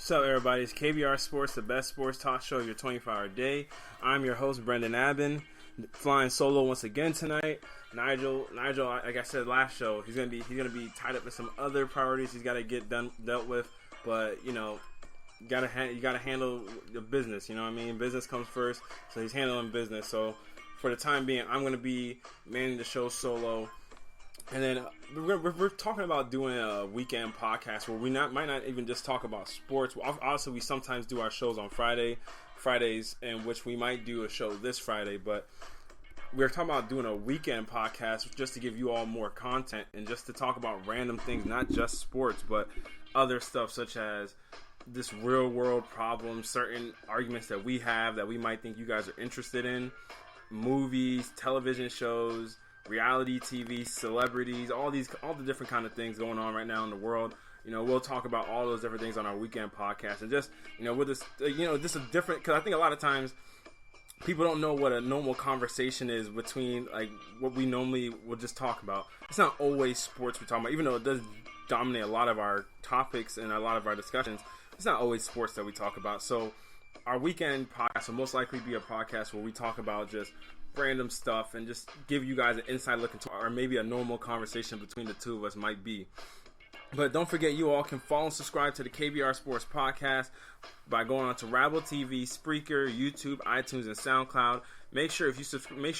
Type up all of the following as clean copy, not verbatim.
What's up, everybody? It's KBR Sports, the best sports talk show of your 24-hour day. I'm your host, Brendan Abbin, flying solo once again tonight. Nigel, like I said last show, he's gonna be tied up with some other priorities he's got to get dealt with. But you gotta handle the business. You know what I mean? Business comes first, so he's handling business. So for the time being, I'm gonna be manning the show solo. And then we're talking about doing a weekend podcast where we might not even just talk about sports. Obviously, we sometimes do our shows on Fridays, in which we might do a show this Friday. But we're talking about doing a weekend podcast just to give you all more content and just to talk about random things, not just sports, but other stuff such as this real world problems, certain arguments that we have that we might think you guys are interested in, movies, television shows, reality TV, celebrities, all the different kind of things going on right now in the world. We'll talk about all those different things on our weekend podcast, and just with this, just a different, because I think a lot of times people don't know what a normal conversation is between like what we normally would just talk about. It's not always sports we're talking about, even though it does dominate a lot of our topics and a lot of our discussions. It's not always sports that we talk about. So our weekend podcast will most likely be a podcast where we talk about just random stuff and just give you guys an inside look into, or maybe a normal conversation between the two of us might be. But don't forget, you all can follow and subscribe to the KBR Sports podcast by going on to Rabble TV, Spreaker, YouTube, iTunes, and SoundCloud. Make sure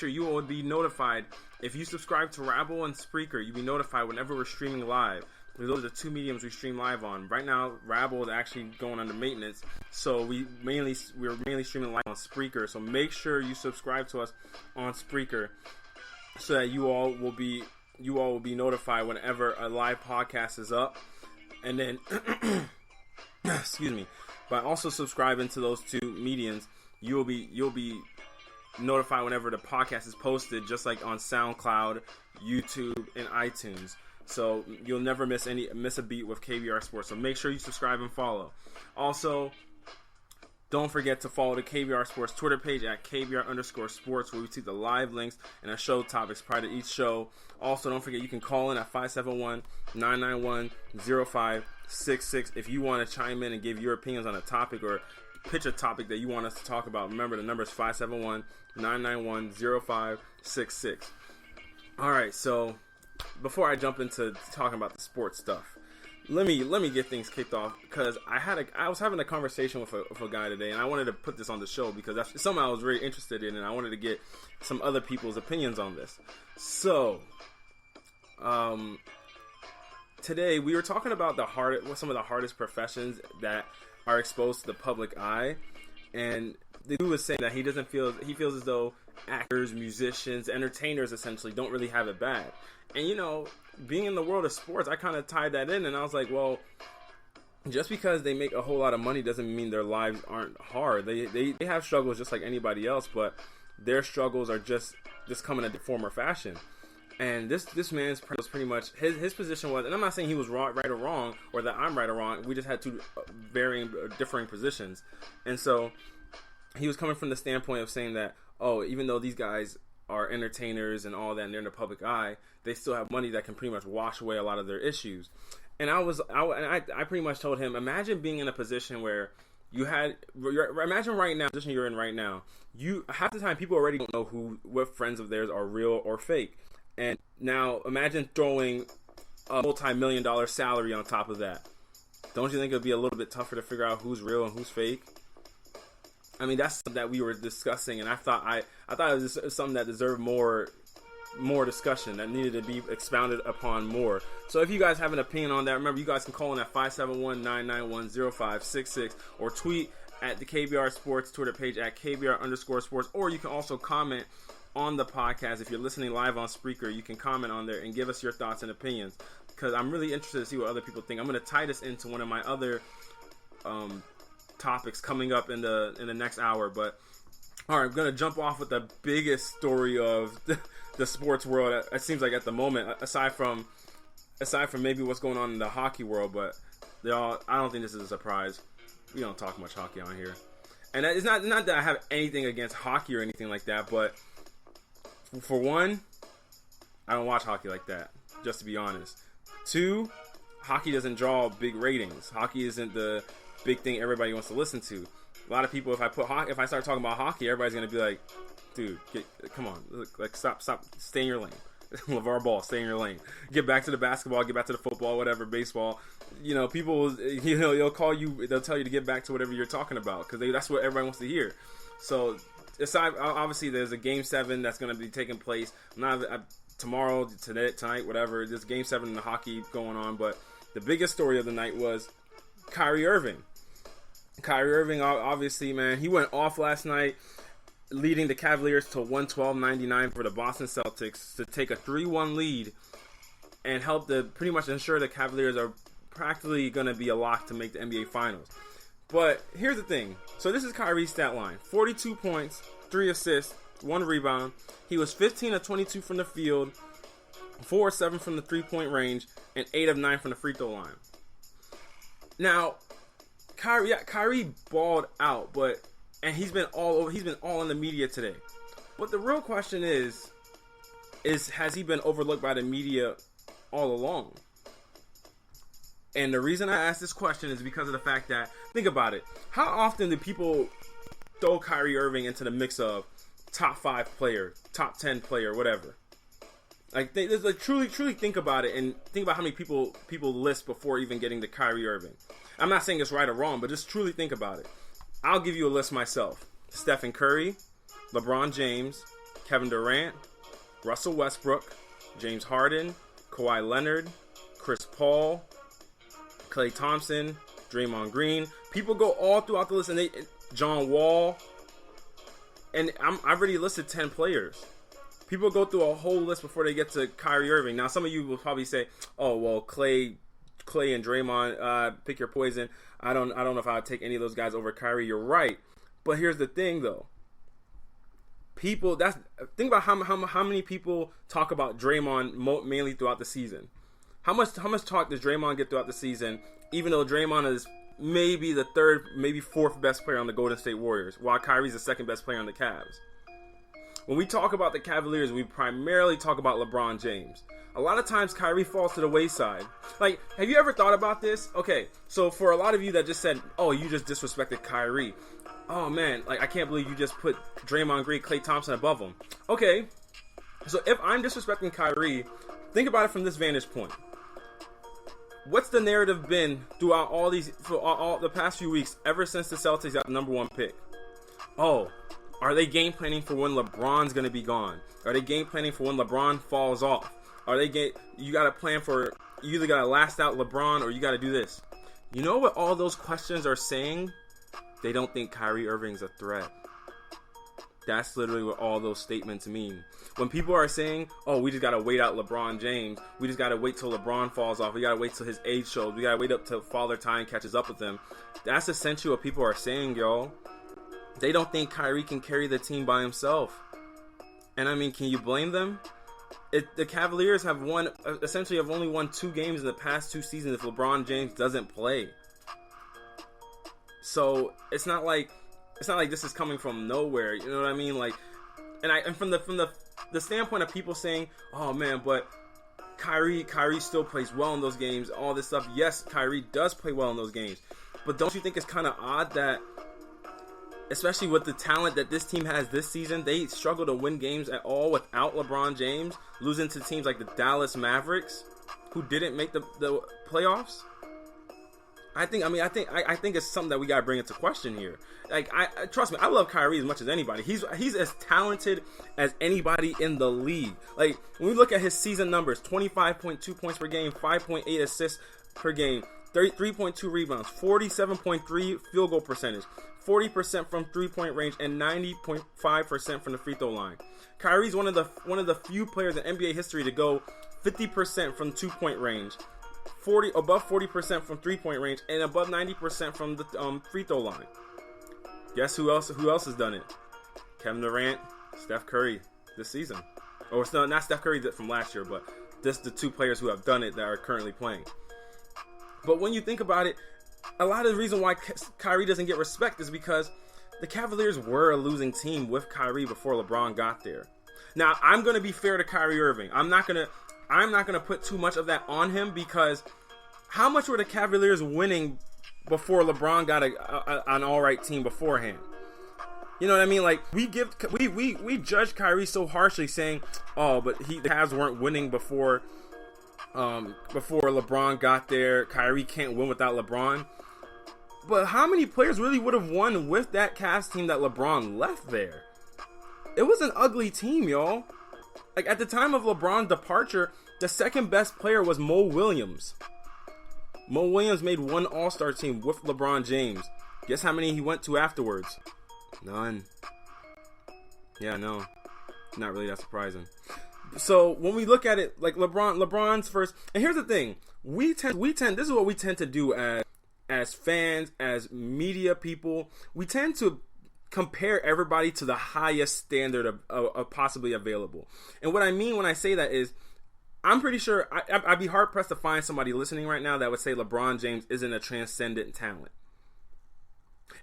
you will be notified if you subscribe to Rabble and Spreaker. You'll be notified whenever we're streaming live. Those are the two mediums we stream live on. Right now, Rabble is actually going under maintenance, so we're mainly streaming live on Spreaker. So make sure you subscribe to us on Spreaker, so that you all will be notified whenever a live podcast is up. And then, excuse me, by also subscribing to those two mediums, you'll be notified whenever the podcast is posted, just like on SoundCloud, YouTube, and iTunes. So you'll never miss a beat with KBR Sports. So make sure you subscribe and follow. Also, don't forget to follow the KBR Sports Twitter page at KBR_sports, where we see the live links and our show topics prior to each show. Also, don't forget you can call in at 571-991-0566 if you want to chime in and give your opinions on a topic or pitch a topic that you want us to talk about. Remember, the number is 571-991-0566. All right, so before I jump into talking about the sports stuff, let me get things kicked off, because I was having a conversation with a guy today, and I wanted to put this on the show because that's something I was very interested in, and I wanted to get some other people's opinions on this. So, today we were talking about some of the hardest professions that are exposed to the public eye, and the dude was saying that he feels as though actors, musicians, entertainers essentially don't really have it bad. And being in the world of sports, I kind of tied that in, and I was like, well, just because they make a whole lot of money doesn't mean their lives aren't hard. They have struggles just like anybody else, but their struggles are just come in a form or fashion. And this man's was pretty much his position was, and I'm not saying he was right or wrong, or that I'm right or wrong. We just had two differing positions, and so he was coming from the standpoint of saying that, oh, even though these guys are entertainers and all that, and they're in the public eye, they still have money that can pretty much wash away a lot of their issues. And I pretty much told him, imagine being in a position where imagine right now, the position you're in right now, half the time people already don't know what friends of theirs are real or fake. And now imagine throwing a multi-million-dollar salary on top of that. Don't you think it would be a little bit tougher to figure out who's real and who's fake? I mean, that's something that we were discussing, and I thought it was something that deserved more discussion, that needed to be expounded upon more. So if you guys have an opinion on that, remember, you guys can call in at 571-991-0566 or tweet at the KBR Sports Twitter page at KBR_sports, or you can also comment on the podcast. If you're listening live on Spreaker, you can comment on there and give us your thoughts and opinions, because I'm really interested to see what other people think. I'm going to tie this into one of my other topics coming up in the next hour. But all right, I'm going to jump off with the biggest story of the sports world, it seems like, at the moment, aside from maybe what's going on in the hockey world. But I don't think this is a surprise. We don't talk much hockey on here, and it's not that I have anything against hockey or anything like that, but for one, I don't watch hockey like that, just to be honest. Two, hockey doesn't draw big ratings. Hockey isn't the big thing everybody wants to listen to. A lot of people, if I start talking about hockey, everybody's gonna be like, dude, come on, like stop, stay in your lane. LeVar Ball, stay in your lane. Get back to the basketball, get back to the football, whatever, baseball. You know, people, they'll call you, they'll tell you to get back to whatever you're talking about because that's what everybody wants to hear. So, aside, obviously, there's a Game 7 that's going to be taking place. Tomorrow, tonight, whatever. There's Game 7 in the hockey going on, but the biggest story of the night was Kyrie Irving. Kyrie Irving, obviously, man, he went off last night, leading the Cavaliers to 112-99 for the Boston Celtics to take a 3-1 lead and help to pretty much ensure the Cavaliers are practically going to be a lock to make the NBA Finals. But here's the thing. So this is Kyrie's stat line. 42 points, 3 assists, 1 rebound. He was 15 of 22 from the field, 4 of 7 from the 3-point range, and 8 of 9 from the free throw line. Now, Kyrie balled out, and he's been all over. He's been all in the media today. But the real question is has he been overlooked by the media all along? And the reason I ask this question is because of the fact that, think about it. How often do people throw Kyrie Irving into the mix of top 5 player, top 10 player, whatever? Like, they truly think about it and think about how many people list before even getting to Kyrie Irving. I'm not saying it's right or wrong, but just truly think about it. I'll give you a list myself. Stephen Curry, LeBron James, Kevin Durant, Russell Westbrook, James Harden, Kawhi Leonard, Chris Paul, Klay Thompson, Draymond Green. People go all throughout the list, and John Wall, and I've already listed 10 players. People go through a whole list before they get to Kyrie Irving. Now, some of you will probably say, "Oh, well, Klay and Draymond, pick your poison." I don't know if I would take any of those guys over Kyrie. You're right, but here's the thing, though. Think about how many people talk about Draymond mainly throughout the season. How much talk does Draymond get throughout the season? Even though Draymond is maybe the 3rd, maybe 4th best player on the Golden State Warriors, while Kyrie's the 2nd best player on the Cavs. When we talk about the Cavaliers, we primarily talk about LeBron James. A lot of times Kyrie falls to the wayside. Like, have you ever thought about this? Okay, so for a lot of you that just said, "Oh, you just disrespected Kyrie." Oh man, like, I can't believe you just put Draymond Green, Klay Thompson above him. Okay, so if I'm disrespecting Kyrie, think about it from this vantage point. What's the narrative been throughout all the past few weeks, ever since the Celtics got the number 1 pick? Oh, are they game planning for when LeBron's going to be gone? Are they game planning for when LeBron falls off? You got to plan for, you either got to last out LeBron or you got to do this. You know what all those questions are saying? They don't think Kyrie Irving's a threat. That's literally what all those statements mean. When people are saying, "Oh, we just got to wait out LeBron James. We just got to wait till LeBron falls off. We got to wait till his age shows. We got to wait up till Father Time catches up with him." That's essentially what people are saying, y'all. They don't think Kyrie can carry the team by himself. And I mean, can you blame them? The Cavaliers have only won 2 games in the past 2 seasons if LeBron James doesn't play. So it's not like this is coming from nowhere. You know what I mean? Like, and from the standpoint of people saying, "Oh man, but Kyrie still plays well in those games." All this stuff. Yes, Kyrie does play well in those games, but don't you think it's kind of odd that, especially with the talent that this team has this season, they struggle to win games at all without LeBron James, losing to teams like the Dallas Mavericks, who didn't make the playoffs? I think it's something that we gotta bring into question here. Like, trust me, I love Kyrie as much as anybody. He's as talented as anybody in the league. Like, when we look at his season numbers, 25.2 points per game, 5.8 assists per game, 33.2 rebounds, 47.3 field goal percentage, 40% from 3-point range, and 90.5% from the free throw line. Kyrie's one of the few players in NBA history to go 50% from 2-point range, above 40% from 3-point range, and above 90% from the free throw line. Guess who else has done it? Kevin Durant, Steph Curry this season. Or no, not Steph Curry from last year, but just the 2 players who have done it that are currently playing. But when you think about it, a lot of the reason why Kyrie doesn't get respect is because the Cavaliers were a losing team with Kyrie before LeBron got there. Now, I'm going to be fair to Kyrie Irving. I'm not going to put too much of that on him because how much were the Cavaliers winning before LeBron got an all right team beforehand? You know what I mean? Like, we judge Kyrie so harshly, saying, "Oh, but the Cavs weren't winning before LeBron got there. Kyrie can't win without LeBron." But how many players really would have won with that Cavs team that LeBron left there? It was an ugly team, y'all. Like, at the time of LeBron's departure, the second best player was Mo Williams. Mo Williams made one All-Star team with LeBron James. Guess how many he went to afterwards? None. Yeah, no. Not really that surprising. So when we look at it, like LeBron's first, and here's the thing, this is what we tend to do as fans, as media people. We tend to compare everybody to the highest standard of possibly available. And what I mean when I say that is, I'm pretty sure I'd be hard pressed to find somebody listening right now that would say LeBron James isn't a transcendent talent.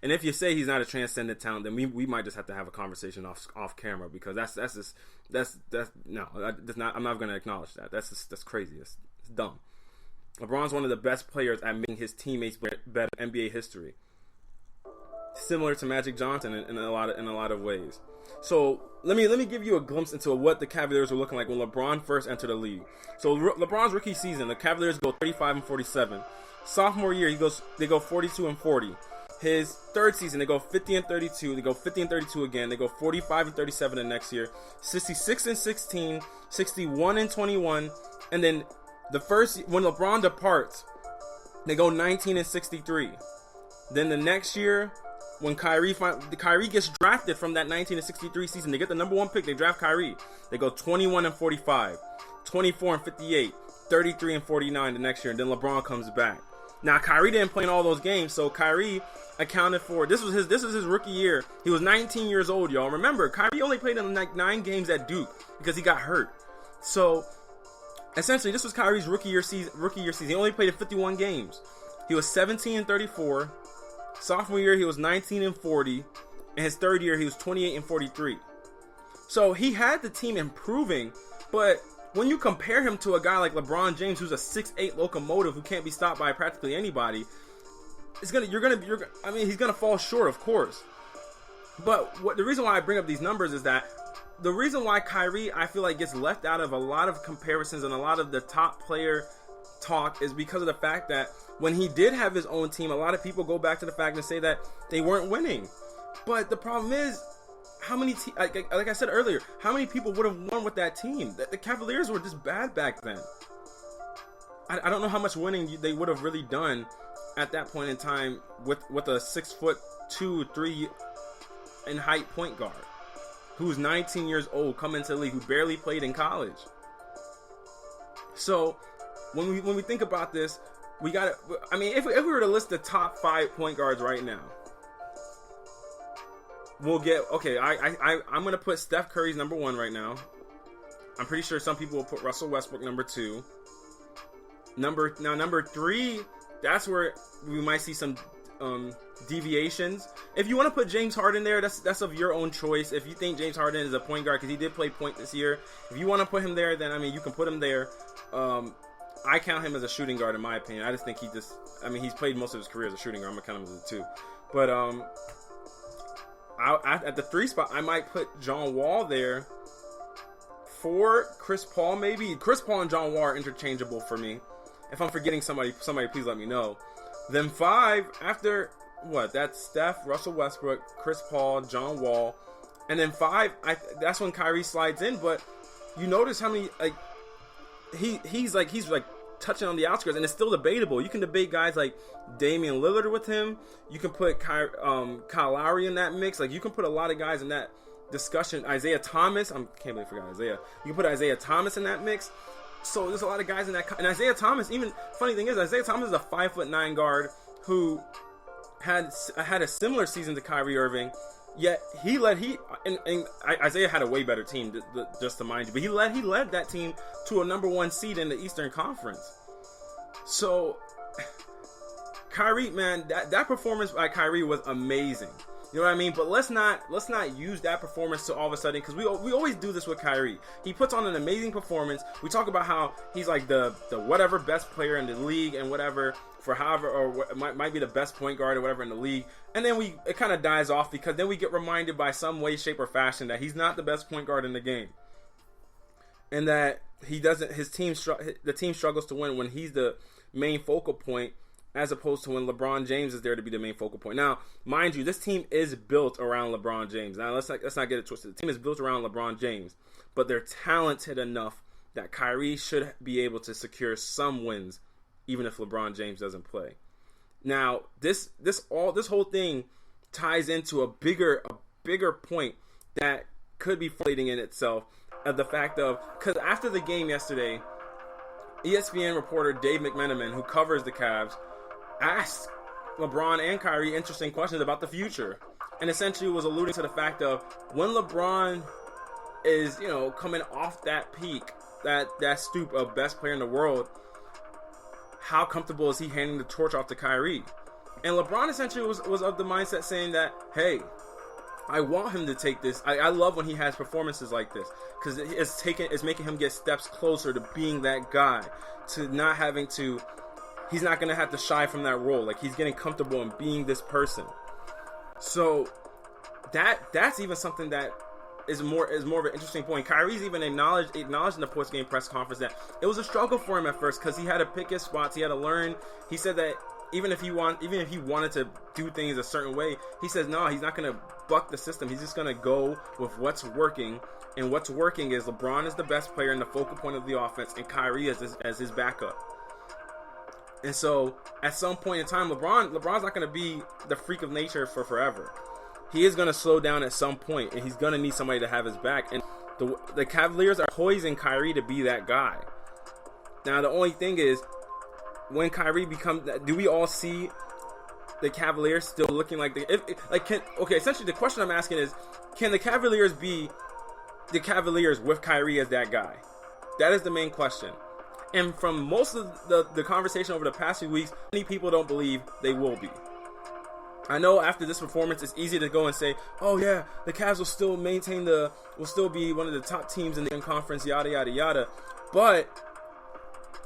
And if you say he's not a transcendent talent, then we might just have to have a conversation off camera, because that's not. I'm not going to acknowledge that. That's crazy. It's dumb. LeBron's one of the best players at making his teammates better in NBA history. Similar to Magic Johnson in a lot of ways. So let me give you a glimpse into what the Cavaliers were looking like when LeBron first entered the league. So LeBron's rookie season, the Cavaliers go 35-47. Sophomore year, they go 42-40. His third season, they go 50-32. They go 50-32 again. They go 45-37 the next year. 66-16, 61-21, and then when LeBron departs, they go 19-63. Then the next year, when Kyrie gets drafted from that 19-63 season, they get the number 1 pick. They draft Kyrie. They go 21-45, 24-58, 33-49 the next year, and then LeBron comes back. Now Kyrie didn't play in all those games, so Kyrie accounted for this was his rookie year. He was 19 years old, y'all. Remember, Kyrie only played in like 9 games at Duke because he got hurt. So essentially, this was Kyrie's rookie year season. He only played in 51 games. He was 17-34. Sophomore year, he was 19-40. And his third year, he was 28-43. So he had the team improving, but when you compare him to a guy like LeBron James, who's a 6'8" locomotive who can't be stopped by practically anybody, he's gonna fall short, of course. But the reason why I bring up these numbers is that the reason why Kyrie, I feel like, gets left out of a lot of comparisons and a lot of the top player talk is because of the fact that when he did have his own team, a lot of people go back to the fact and say that they weren't winning. But the problem is, how many like I said earlier, how many people would have won with that team? The Cavaliers were just bad back then. I don't know how much winning they would have really done at that point in time with a 6'2", 3 in height point guard who's 19 years old, coming into the league, who barely played in college. So when we think about this, we got to. I mean, if we were to list the top 5 point guards right now, we'll get, okay, I'm going to put Steph Curry's number 1 right now. I'm pretty sure some people will put Russell Westbrook number 2. Number 3, that's where we might see some deviations. If you want to put James Harden there, that's of your own choice. If you think James Harden is a point guard, because he did play point this year, if you want to put him there, then, I mean, you can put him there. I count him as a shooting guard, in my opinion. I just think he's played most of his career as a shooting guard. I'm going to count him as a 2. But, at the 3 spot, I might put John Wall there. 4, Chris Paul, maybe. Chris Paul and John Wall are interchangeable for me. If I'm forgetting somebody please let me know. Then 5, after what? That's Steph, Russell Westbrook, Chris Paul, John Wall. And then 5, that's when Kyrie slides in. But you notice how many, like, he's touching on the outskirts, and it's still debatable. You can debate guys like Damian Lillard with him. You can put Kyle Lowry in that mix. Like, you can put a lot of guys in that discussion. Isaiah Thomas. I can't believe I forgot Isaiah. You can put Isaiah Thomas in that mix. So there's a lot of guys in that. And Isaiah Thomas, even funny thing is, Isaiah Thomas is a 5'9" guard who had a similar season to Kyrie Irving. Yet Isaiah had a way better team, just to mind you. But he led that team to a number 1 seed in the Eastern Conference. So Kyrie, man, that performance by Kyrie was amazing. You know what I mean? But let's not use that performance to all of a sudden, because we always do this with Kyrie. He puts on an amazing performance. We talk about how he's like the whatever best player in the league and whatever for however, or might be the best point guard or whatever in the league. And then it kind of dies off, because then we get reminded by some way, shape, or fashion that he's not the best point guard in the game, and that the team struggles to win when he's the main focal point, as opposed to when LeBron James is there to be the main focal point. Now, mind you, this team is built around LeBron James. Now, let's not get it twisted. The team is built around LeBron James, but they're talented enough that Kyrie should be able to secure some wins, even if LeBron James doesn't play. Now, this whole thing ties into a bigger point that could be floating in itself, of the fact of, because after the game yesterday, ESPN reporter Dave McMenamin, who covers the Cavs, asked LeBron and Kyrie interesting questions about the future, and essentially was alluding to the fact of, when LeBron is, coming off that peak, that stoop of best player in the world, how comfortable is he handing the torch off to Kyrie? And LeBron essentially was of the mindset saying that, hey, I want him to take this. I love when he has performances like this, because it's making him get steps closer to being that guy, to not having to. He's not gonna have to shy from that role. Like, he's getting comfortable in being this person. So that's even something that is more of an interesting point. Kyrie's even acknowledged in the post-game press conference that it was a struggle for him at first, because he had to pick his spots. He had to learn. He said that even if he wanted to do things a certain way, he says no, he's not gonna buck the system. He's just gonna go with what's working. And what's working is LeBron is the best player and the focal point of the offense, and Kyrie as his backup. And so, at some point in time, LeBron's not going to be the freak of nature for forever. He is going to slow down at some point, and he's going to need somebody to have his back. And the Cavaliers are poising Kyrie to be that guy. Now, the only thing is, when Kyrie becomes, do we all see the Cavaliers still looking like essentially the question I'm asking is, can the Cavaliers be the Cavaliers with Kyrie as that guy? That is the main question. And from most of the conversation over the past few weeks, many people don't believe they will be. I know after this performance, it's easy to go and say, oh yeah, the Cavs will still will still be one of the top teams in the conference, yada, yada, yada. But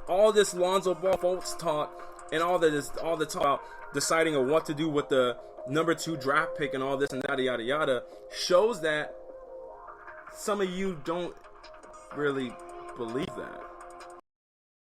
all this Lonzo Ball folks talk, and all the talk about deciding on what to do with the number 2 draft pick and all this and yada, yada, yada, shows that some of you don't really believe